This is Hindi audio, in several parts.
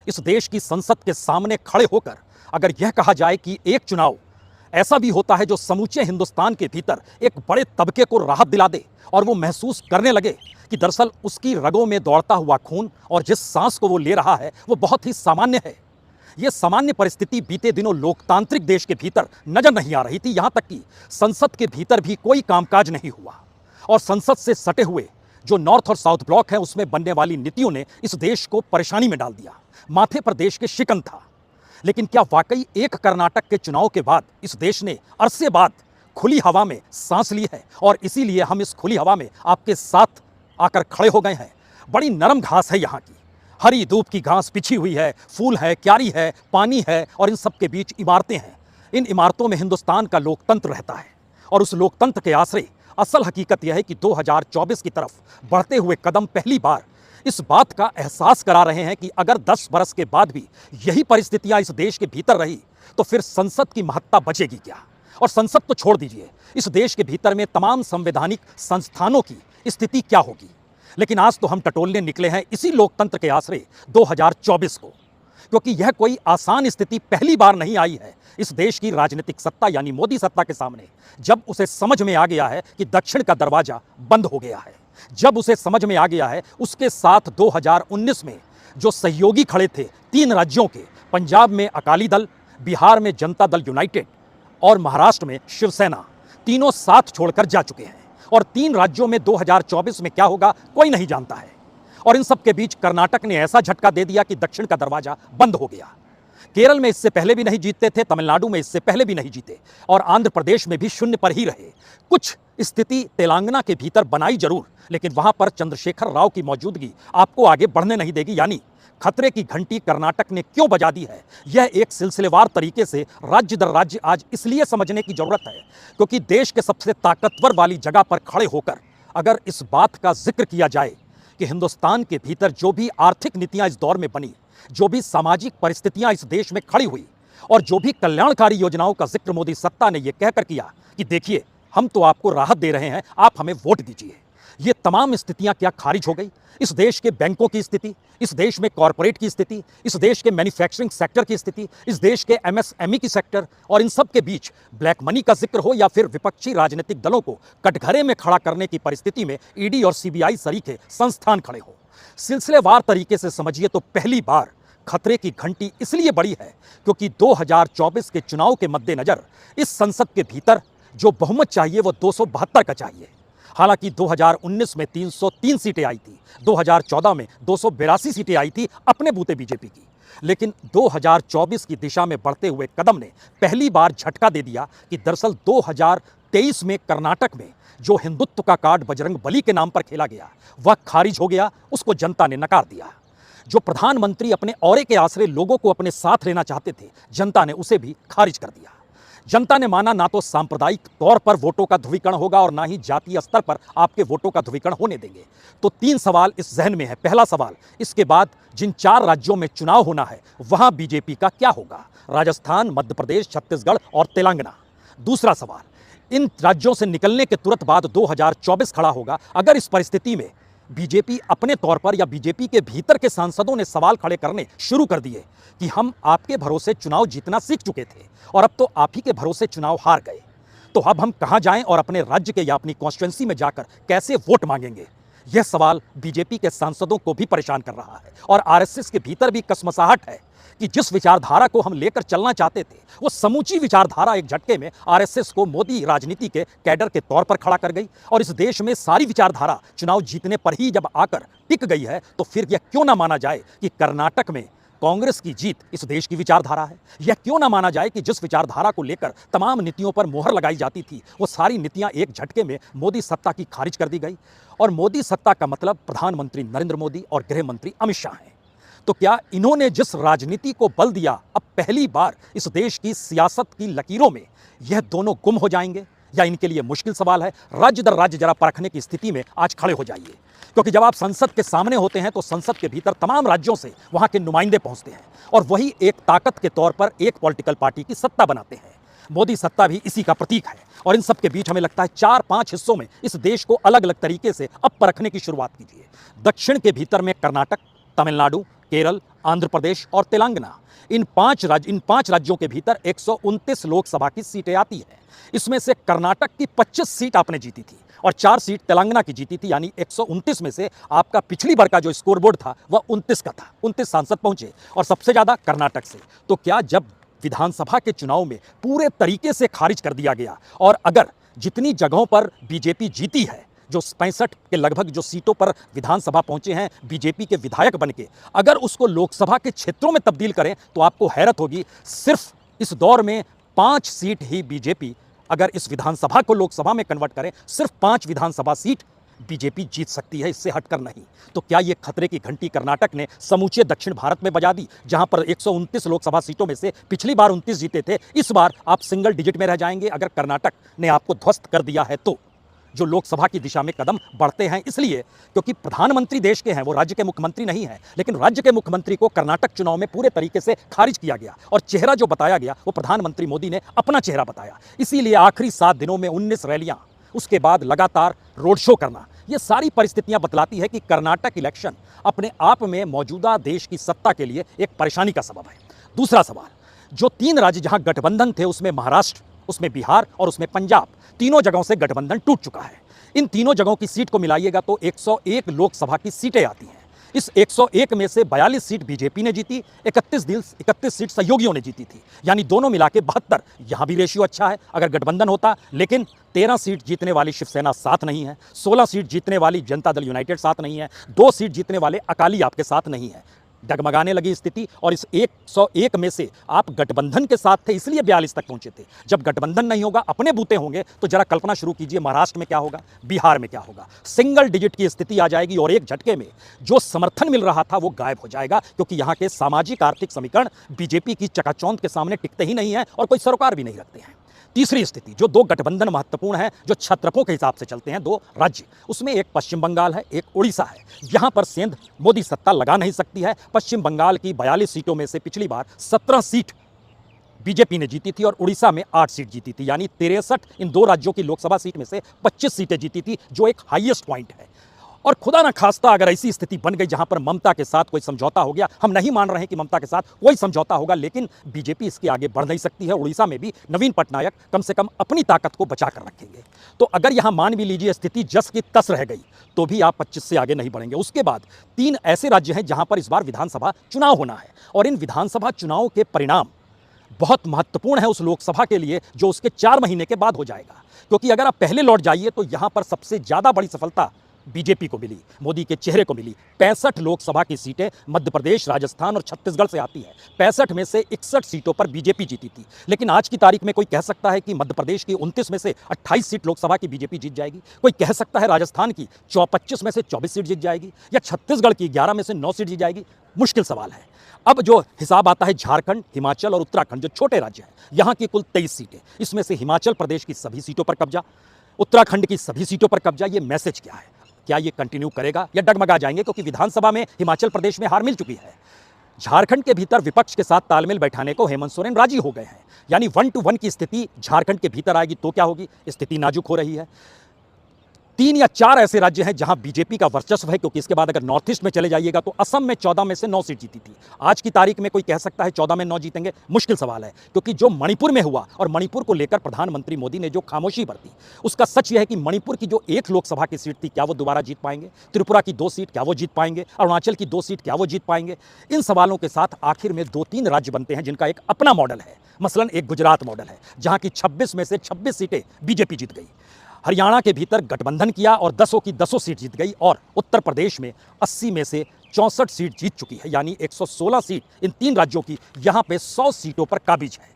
इस देश की संसद के सामने खड़े होकर अगर यह कहा जाए कि एक चुनाव ऐसा भी होता है जो समूचे हिंदुस्तान के भीतर एक बड़े तबके को राहत दिला दे और वो महसूस करने लगे कि दरअसल उसकी रगों में दौड़ता हुआ खून और जिस सांस को वो ले रहा है वो बहुत ही सामान्य है। ये सामान्य परिस्थिति बीते दिनों लोकतांत्रिक देश के भीतर नजर नहीं आ रही थी। यहां तक कि संसद के भीतर भी कोई कामकाज नहीं हुआ और संसद से सटे हुए जो नॉर्थ और साउथ ब्लॉक है उसमें बनने वाली नीतियों ने इस देश को परेशानी में डाल दिया। माथे पर देश के शिकन था। लेकिन क्या वाकई एक कर्नाटक के चुनाव के बाद इस देश ने अरसे बाद खुली हवा में सांस ली है और इसीलिए हम इस खुली हवा में आपके साथ आकर खड़े हो गए हैं। बड़ी नरम घास है यहाँ की, हरी धूप की घास बिछी हुई है, फूल है, क्यारी है, पानी है और इन सब के बीच इमारतें हैं। इन इमारतों में हिंदुस्तान का लोकतंत्र रहता है और उस लोकतंत्र के आश्रय असल हकीकत यह है कि 2024 की तरफ बढ़ते हुए कदम पहली बार इस बात का एहसास करा रहे हैं कि अगर 10 बरस के बाद भी यही परिस्थितियां इस देश के भीतर रही तो फिर संसद की महत्ता बचेगी क्या। और संसद तो छोड़ दीजिए, इस देश के भीतर में तमाम संवैधानिक संस्थानों की स्थिति क्या होगी। लेकिन आज तो हम टटोलने निकले हैं इसी लोकतंत्र के आश्रय 2024 को, क्योंकि यह कोई आसान स्थिति पहली बार नहीं आई है इस देश की राजनीतिक सत्ता यानी मोदी सत्ता के सामने। जब उसे समझ में आ गया है कि दक्षिण का दरवाजा बंद हो गया है, जब उसे समझ में आ गया है, उसके साथ 2019 में जो सहयोगी खड़े थे 3 राज्यों के, पंजाब में अकाली दल, बिहार में जनता दल यूनाइटेड और महाराष्ट्र में शिवसेना, तीनों साथ छोड़कर जा चुके हैं। और 3 राज्यों में 2024 में क्या होगा कोई नहीं जानता है। और इन सब के बीच कर्नाटक ने ऐसा झटका दे दिया कि दक्षिण का दरवाजा बंद हो गया। केरल में इससे पहले भी नहीं जीतते थे, तमिलनाडु में इससे पहले भी नहीं जीते और आंध्र प्रदेश में भी शून्य पर ही रहे। कुछ स्थिति तेलंगाना के भीतर बनाई जरूर, लेकिन वहां पर चंद्रशेखर राव की मौजूदगी आपको आगे बढ़ने नहीं देगी। यानी खतरे की घंटी कर्नाटक ने क्यों बजा दी है, यह एक सिलसिलेवार तरीके से राज्य दर राज्य आज इसलिए समझने की जरूरत है क्योंकि देश के सबसे ताकतवर वाली जगह पर खड़े होकर अगर इस बात का जिक्र किया जाए कि हिंदुस्तान के भीतर जो भी आर्थिक नीतियां इस दौर में बनी, जो भी सामाजिक परिस्थितियां इस देश में खड़ी हुई और जो भी कल्याणकारी योजनाओं का जिक्र मोदी सत्ता ने यह कहकर किया कि देखिए हम तो आपको राहत दे रहे हैं, आप हमें वोट दीजिए, ये तमाम स्थितियां क्या खारिज हो गई। इस देश के बैंकों की स्थिति, इस देश में कॉरपोरेट की स्थिति, इस देश के मैन्युफैक्चरिंग सेक्टर की स्थिति, इस देश के एमएसएमई की सेक्टर और इन सब के बीच ब्लैक मनी का जिक्र हो या फिर विपक्षी राजनीतिक दलों को कटघरे में खड़ा करने की परिस्थिति में ईडी और सीबीआई सरीखे संस्थान खड़े हो। सिलसिलेवार तरीके से समझिए तो पहली बार खतरे की घंटी इसलिए बड़ी है क्योंकि 2024 के चुनाव के मद्देनजर इस संसद के भीतर जो बहुमत चाहिए वो 272 का चाहिए। हालांकि 2019 में 303 सीटें आई थी, 2014 में 282 सीटें आई थी अपने बूते बीजेपी की, लेकिन 2024 की दिशा में बढ़ते हुए कदम ने पहली बार झटका दे दिया कि दरअसल 2023 में कर्नाटक में जो हिंदुत्व का कार्ड बजरंग बली के नाम पर खेला गया वह खारिज हो गया, उसको जनता ने नकार दिया। जो प्रधानमंत्री अपने औरे के आश्रय लोगों को अपने साथ लेना चाहते थे, जनता ने उसे भी खारिज कर दिया। जनता ने माना ना तो सांप्रदायिक तौर पर वोटों का ध्रुवीकरण होगा और ना ही जातीय स्तर पर आपके वोटों का ध्रुवीकरण होने देंगे। तो 3 सवाल इस जहन में है। पहला सवाल, इसके बाद जिन 4 राज्यों में चुनाव होना है वहां बीजेपी का क्या होगा, राजस्थान, मध्य प्रदेश, छत्तीसगढ़ और तेलंगाना। दूसरा सवाल, इन राज्यों से निकलने के तुरंत बाद 2024 खड़ा होगा। अगर इस परिस्थिति में बीजेपी अपने तौर पर या बीजेपी के भीतर के सांसदों ने सवाल खड़े करने शुरू कर दिए कि हम आपके भरोसे चुनाव जीतना सीख चुके थे और अब तो आप ही के भरोसे चुनाव हार गए, तो अब हम कहां जाएं और अपने राज्य के या अपनी कॉन्स्टिट्यूएंसी में जाकर कैसे वोट मांगेंगे। यह सवाल बीजेपी के सांसदों को भी परेशान कर रहा है और आरएसएस के भीतर भी कसमसाहट है कि जिस विचारधारा को हम लेकर चलना चाहते थे वो समूची विचारधारा एक झटके में आरएसएस को मोदी राजनीति के कैडर के तौर पर खड़ा कर गई। और इस देश में सारी विचारधारा चुनाव जीतने पर ही जब आकर टिक गई है तो फिर यह क्यों ना माना जाए कि कर्नाटक में कांग्रेस की जीत इस देश की विचारधारा है। यह क्यों ना माना जाए कि जिस विचारधारा को लेकर तमाम नीतियों पर मोहर लगाई जाती थी वो सारी नीतियां एक झटके में मोदी सत्ता की खारिज कर दी गई। और मोदी सत्ता का मतलब प्रधानमंत्री नरेंद्र मोदी और गृह मंत्री अमित शाह हैं। तो क्या इन्होंने जिस राजनीति को बल दिया, अब पहली बार इस देश की सियासत की लकीरों में यह दोनों गुम हो जाएंगे या इनके लिए मुश्किल सवाल है। राज्य दर राज्य जरा परखने की स्थिति में आज खड़े हो जाइए, क्योंकि जब आप संसद के सामने होते हैं तो संसद के भीतर तमाम राज्यों से वहां के नुमाइंदे पहुंचते हैं और वही एक ताकत के तौर पर एक पॉलिटिकल पार्टी की सत्ता बनाते हैं। मोदी सत्ता भी इसी का प्रतीक है और इन सब के बीच हमें लगता है 4-5 हिस्सों में इस देश को अलग अलग तरीके से अब परखने की शुरुआत कीजिए। दक्षिण के भीतर में कर्नाटक, तमिलनाडु, केरल, आंध्र प्रदेश और तेलंगाना। इन पांच राज्यों के भीतर 129 लोकसभा की सीटें आती हैं। इसमें से कर्नाटक की 25 सीट आपने जीती थी और 4 सीट तेलंगाना की जीती थी, यानी 129 में से आपका पिछली बार का जो स्कोर बोर्ड था वह 29 का था। 29 सांसद पहुंचे और सबसे ज्यादा कर्नाटक से। तो क्या जब विधानसभा के चुनाव में पूरे तरीके से खारिज कर दिया गया और अगर जितनी जगहों पर बीजेपी जीती है, जो 65 के लगभग जो सीटों पर विधानसभा पहुंचे हैं बीजेपी के विधायक बनके, अगर उसको लोकसभा के क्षेत्रों में तब्दील करें तो आपको हैरत होगी, सिर्फ इस दौर में 5 सीट ही बीजेपी, अगर इस विधानसभा को लोकसभा में कन्वर्ट करें, सिर्फ 5 विधानसभा सीट बीजेपी जीत सकती है, इससे हटकर नहीं। तो क्या ये खतरे की घंटी कर्नाटक ने समूचे दक्षिण भारत में बजा दी, जहां पर 129 लोकसभा सीटों में से पिछली बार 29 जीते थे, इस बार आप सिंगल डिजिट में रह जाएंगे अगर कर्नाटक ने आपको ध्वस्त कर दिया है तो। जो लोकसभा की दिशा में कदम बढ़ते हैं इसलिए क्योंकि प्रधानमंत्री देश के हैं, वो राज्य के मुख्यमंत्री नहीं है, लेकिन राज्य के मुख्यमंत्री को कर्नाटक चुनाव में पूरे तरीके से खारिज किया गया और चेहरा जो बताया गया वो प्रधानमंत्री मोदी ने अपना चेहरा बताया। इसीलिए आखिरी 7 दिनों में 19 रैलियां, उसके बाद लगातार रोड शो करना, ये सारी परिस्थितियां बतलाती है कि कर्नाटक इलेक्शन अपने आप में मौजूदा देश की सत्ता के लिए एक परेशानी का सबब है। दूसरा सवाल, जो 3 राज्य जहां गठबंधन थे, उसमें महाराष्ट्र, उसमें बिहार और उसमें पंजाब, तीनों जगहों से गठबंधन टूट चुका है। इन तीनों जगहों की सीट को मिलाइएगा तो 101 लोकसभा की सीटें आती हैं। इस 101 में से 42 सीट बीजेपी ने जीती, 31 सीट सहयोगियों ने जीती थी, यानी दोनों मिला के 72। यहां भी रेशियो अच्छा है अगर गठबंधन होता, लेकिन 13 सीट जीतने वाली शिवसेना साथ नहीं है, 16 सीट जीतने वाली जनता दल यूनाइटेड साथ नहीं है, 2 सीट जीतने वाले अकाली आपके साथ नहीं है। डगमगाने लगी स्थिति और इस 101 में से आप गठबंधन के साथ थे इसलिए 42 तक पहुंचे थे। जब गठबंधन नहीं होगा, अपने बूते होंगे, तो जरा कल्पना शुरू कीजिए महाराष्ट्र में क्या होगा, बिहार में क्या होगा। सिंगल डिजिट की स्थिति आ जाएगी और एक झटके में जो समर्थन मिल रहा था वो गायब हो जाएगा, क्योंकि यहां के सामाजिक आर्थिक समीकरण बीजेपी की चकाचौंध के सामने टिकते ही नहीं है और कोई सरोकार भी नहीं रखते हैं। तीसरी स्थिति, जो 2 गठबंधन महत्वपूर्ण है, जो छत्रपों के हिसाब से चलते हैं, 2 राज्य, उसमें एक पश्चिम बंगाल है, एक उड़ीसा है। यहां पर सेंध मोदी सत्ता लगा नहीं सकती है। पश्चिम बंगाल की 42 सीटों में से पिछली बार 17 सीट बीजेपी ने जीती थी और उड़ीसा में 8 सीट जीती थी, यानी 63 इन 2 राज्यों की लोकसभा सीट में से 25 सीटें जीती थी, जो एक हाईएस्ट पॉइंट है। और खुदा ना खास्ता अगर ऐसी स्थिति बन गई जहां पर ममता के साथ कोई समझौता हो गया, हम नहीं मान रहे हैं कि ममता के साथ कोई समझौता होगा, लेकिन बीजेपी इसके आगे बढ़ नहीं सकती है। उड़ीसा में भी नवीन पटनायक कम से कम अपनी ताकत को बचा कर रखेंगे। तो अगर यहां मान भी लीजिए स्थिति जस की तस रह गई, तो भी आप 25 से आगे नहीं बढ़ेंगे। उसके बाद 3 ऐसे राज्य हैं जहां पर इस बार विधानसभा चुनाव होना है और इन विधानसभा चुनाव के परिणाम बहुत महत्वपूर्ण है उस लोकसभा के लिए जो उसके 4 महीने के बाद हो जाएगा। क्योंकि अगर आप पहले लौट जाइए तो यहां पर सबसे ज्यादा बड़ी सफलता बीजेपी को मिली, मोदी के चेहरे को मिली। 65 लोकसभा की सीटें मध्य प्रदेश, राजस्थान और छत्तीसगढ़ से आती है। 65 में से 61 सीटों पर बीजेपी जीती थी, लेकिन आज की तारीख में कोई कह सकता है कि मध्य प्रदेश की 29 में से 28 सीट लोकसभा की बीजेपी जीत जाएगी? कोई कह सकता है राजस्थान की 25 में से 24 सीट जीत जाएगी या छत्तीसगढ़ की 11 में से 9 सीट जीत जाएगी? मुश्किल सवाल है। अब जो हिसाब आता है झारखंड, हिमाचल और उत्तराखंड, जो छोटे राज्य हैं, यहाँ की कुल 23 सीटें, इसमें से हिमाचल प्रदेश की सभी सीटों पर कब्जा, उत्तराखंड की सभी सीटों पर कब्जा। ये मैसेज क्या है? क्या ये कंटिन्यू करेगा या डगमगा जाएंगे? क्योंकि विधानसभा में हिमाचल प्रदेश में हार मिल चुकी है। झारखंड के भीतर विपक्ष के साथ तालमेल बैठाने को हेमंत सोरेन राजी हो गए हैं, यानी 1 to 1 की स्थिति झारखंड के भीतर आएगी तो क्या होगी? स्थिति नाजुक हो रही है। 3 या 4 ऐसे राज्य हैं जहां बीजेपी का वर्चस्व है, क्योंकि इसके बाद अगर नॉर्थ ईस्ट में चले जाइएगा तो असम में 14 में से 9 सीट जीती थी। आज की तारीख में कोई कह सकता है 14 में 9 जीतेंगे? मुश्किल सवाल है, क्योंकि जो मणिपुर में हुआ और मणिपुर को लेकर प्रधानमंत्री मोदी ने जो खामोशी बरती, उसका सच यह है कि मणिपुर की जो 1 लोकसभा की सीट थी, क्या वो दोबारा जीत पाएंगे? त्रिपुरा की 2 सीट क्या वो जीत पाएंगे? अरुणाचल की 2 सीट क्या वो जीत पाएंगे? इन सवालों के साथ आखिर में 2-3 राज्य बनते हैं जिनका एक अपना मॉडल है। मसलन एक गुजरात मॉडल है, जहां की 26 में से 26 सीटें बीजेपी जीत गई। हरियाणा के भीतर गठबंधन किया और 10 की 10 सीट जीत गई और उत्तर प्रदेश में 80 में से 64 सीट जीत चुकी है, यानी 116 सीट इन 3 राज्यों की यहां पे 100 सीटों पर काबिज है।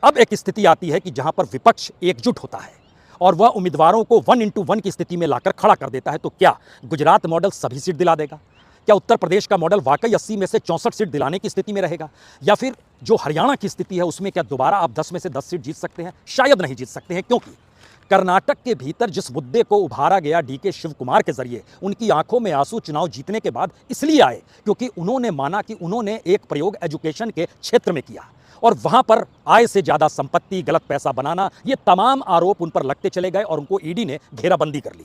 अब एक स्थिति आती है कि जहां पर विपक्ष एकजुट होता है और वह उम्मीदवारों को 1 into 1 की स्थिति में लाकर खड़ा कर देता है। तो क्या गुजरात मॉडल सभी सीट दिला देगा? क्या उत्तर प्रदेश का मॉडल वाकई 80 में से 64 सीट दिलाने की स्थिति में रहेगा? या फिर जो हरियाणा की स्थिति है उसमें क्या दोबारा आप 10 में से 10 सीट जीत सकते हैं? शायद नहीं जीत सकते हैं, क्योंकि कर्नाटक के भीतर जिस मुद्दे को उभारा गया डीके शिव कुमार के जरिए, उनकी आंखों में आंसू चुनाव जीतने के बाद इसलिए आए क्योंकि उन्होंने माना कि उन्होंने एक प्रयोग एजुकेशन के क्षेत्र में किया और वहां पर आय से ज्यादा संपत्ति, गलत पैसा बनाना, ये तमाम आरोप उन पर लगते चले गए और उनको ईडी ने घेराबंदी कर ली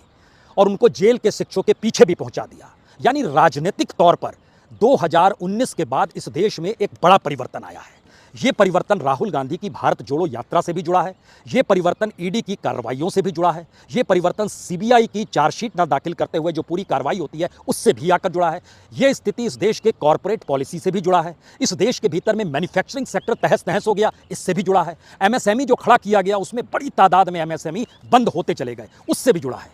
और उनको जेल के शिक्षों के पीछे भी पहुंचा दिया। यानी राजनीतिक तौर पर 2019 के बाद इस देश में एक बड़ा परिवर्तन आया है। ये परिवर्तन राहुल गांधी की भारत जोड़ो यात्रा से भी जुड़ा है। ये परिवर्तन ईडी की कार्रवाइयों से भी जुड़ा है। ये परिवर्तन सीबीआई की चार्जशीट न दाखिल करते हुए जो पूरी कार्रवाई होती है उससे भी आकर जुड़ा है। ये स्थिति इस देश के कॉर्पोरेट पॉलिसी से भी जुड़ा है। इस देश के भीतर में मैन्युफैक्चरिंग सेक्टर तहस नहस हो गया, इससे भी जुड़ा है। एमएसएमई जो खड़ा किया गया उसमें बड़ी तादाद में एमएसएमई बंद होते चले गए, उससे भी जुड़ा है।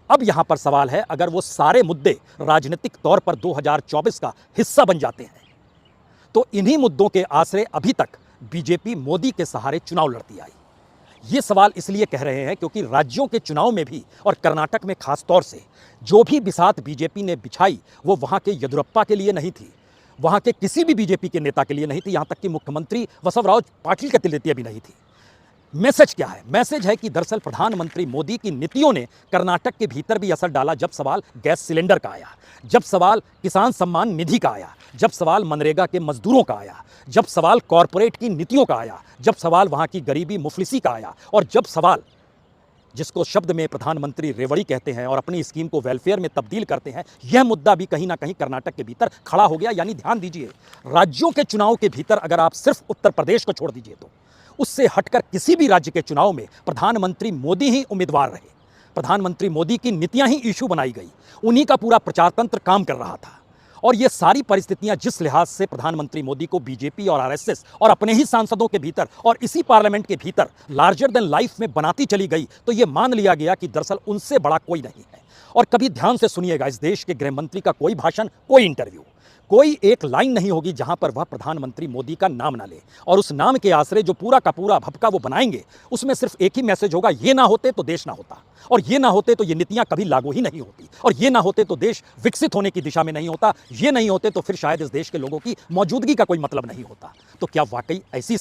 अब यहां पर सवाल है, अगर वो सारे मुद्दे राजनीतिक तौर पर 2024 का हिस्सा बन जाते हैं तो इन्हीं मुद्दों के आसरे अभी तक बीजेपी मोदी के सहारे चुनाव लड़ती आई। ये सवाल इसलिए कह रहे हैं क्योंकि राज्यों के चुनाव में भी और कर्नाटक में खास तौर से जो भी बिसात बीजेपी ने बिछाई वो वहां के येदियुरप्पा के लिए नहीं थी, वहां के किसी भी बीजेपी के नेता के लिए नहीं थी, यहां तक कि मुख्यमंत्री बसवराज पाटिल के लिए भी नहीं थी। मैसेज क्या है? मैसेज है कि दरअसल प्रधानमंत्री मोदी की नीतियों ने कर्नाटक के भीतर भी असर डाला। जब सवाल गैस सिलेंडर का आया, जब सवाल किसान सम्मान निधि का आया, जब सवाल मनरेगा के मजदूरों का आया, जब सवाल कॉरपोरेट की नीतियों का आया, जब सवाल वहां की गरीबी मुफलिसी का आया, और जब सवाल जिसको शब्द में प्रधानमंत्री रेवड़ी कहते हैं और अपनी स्कीम को वेलफेयर में तब्दील करते हैं, यह मुद्दा भी कहीं ना कहीं कर्नाटक के भीतर खड़ा हो गया। यानी ध्यान दीजिए, राज्यों के चुनाव के भीतर अगर आप सिर्फ उत्तर प्रदेश को छोड़ दीजिए तो उससे हटकर किसी भी राज्य के चुनाव में प्रधानमंत्री मोदी ही उम्मीदवार रहे। प्रधानमंत्री मोदी की नीतियां ही इशू बनाई गई, उन्हीं का पूरा प्रचार तंत्र काम कर रहा था। और ये सारी परिस्थितियां जिस लिहाज से प्रधानमंत्री मोदी को बीजेपी और आरएसएस और अपने ही सांसदों के भीतर और इसी पार्लियामेंट के भीतर लार्जर देन लाइफ में बनाती चली गई, तो ये मान लिया गया कि दरअसल उनसे बड़ा कोई नहीं है। और कभी ध्यान से सुनिएगा, इस देश के गृह मंत्री का कोई भाषण, कोई इंटरव्यू, कोई एक लाइन नहीं होगी जहां पर वह प्रधानमंत्री मोदी का नाम ना ले। और उस नाम के आसरे जो पूरा का पूरा भपका वो बनाएंगे, उसमें सिर्फ एक ही मैसेज होगा, ये ना होते तो देश ना होता, और ये ना होते तो ये नीतियां कभी लागू ही नहीं होती, और ये ना होते तो देश विकसित होने की दिशा में नहीं होता, ये नहीं होते तो फिर शायद इस देश के लोगों की मौजूदगी का कोई मतलब नहीं होता। तो क्या वाकई ऐसी